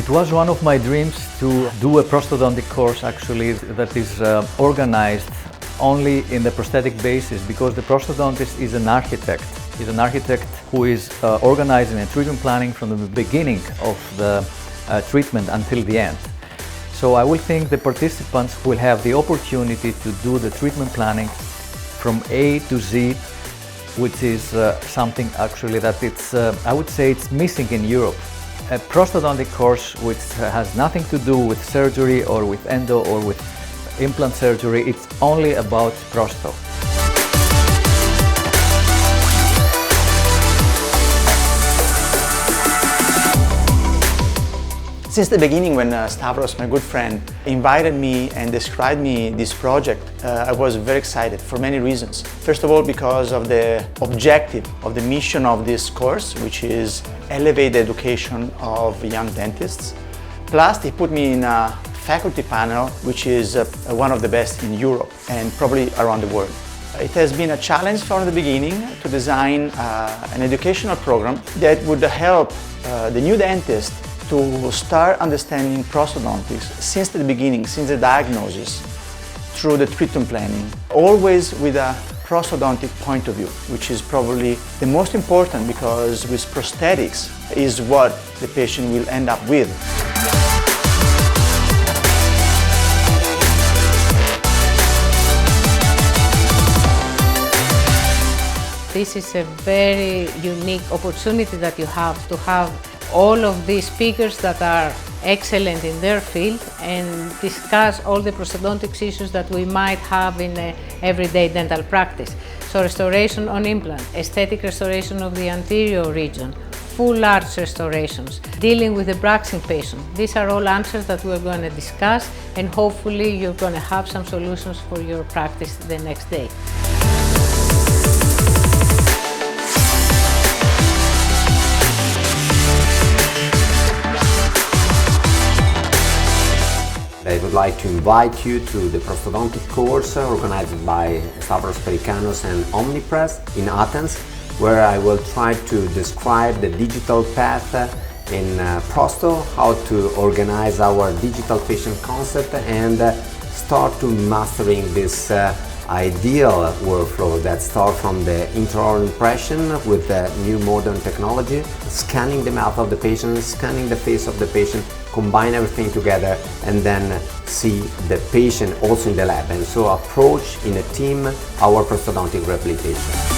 It was one of my dreams to do a prosthodontic course actually that is organized only in the prosthetic basis, because the prosthodontist is an architect. He's an architect who is organizing and treatment planning from the beginning of the treatment until the end. So I will think the participants will have the opportunity to do the treatment planning from A to Z, which is something actually that I would say it's missing in Europe. A prosthodontic course which has nothing to do with surgery or with endo or with implant surgery, it's only about prosto. Since the beginning, when Stavros, my good friend, invited me and described me this project, I was very excited for many reasons. First of all, because of the objective of the mission of this course, which is elevate the education of young dentists. Plus, he put me in a faculty panel, which is one of the best in Europe and probably around the world. It has been a challenge from the beginning to design an educational program that would help the new dentist to start understanding prosthodontics since the beginning, since the diagnosis, through the treatment planning, always with a prosthodontic point of view, which is probably the most important, because with prosthetics is what the patient will end up with. This is a very unique opportunity that you have to have all of these speakers that are excellent in their field and discuss all the prosthodontics issues that we might have in everyday dental practice. So restoration on implant, aesthetic restoration of the anterior region, full arch restorations, dealing with the bruxing patient. These are all answers that we're going to discuss, and hopefully you're going to have some solutions for your practice the next day. I would like to invite you to the prosthodontic course organized by Stavros and Omnipress in Athens, where I will try to describe the digital path in prosto, how to organize our digital patient concept, and start to mastering this ideal workflow that starts from the intraoral impression with the new modern technology, scanning the mouth of the patient, scanning the face of the patient, combine everything together, and then see the patient also in the lab, and so approach in a team our prosthodontic rehabilitation.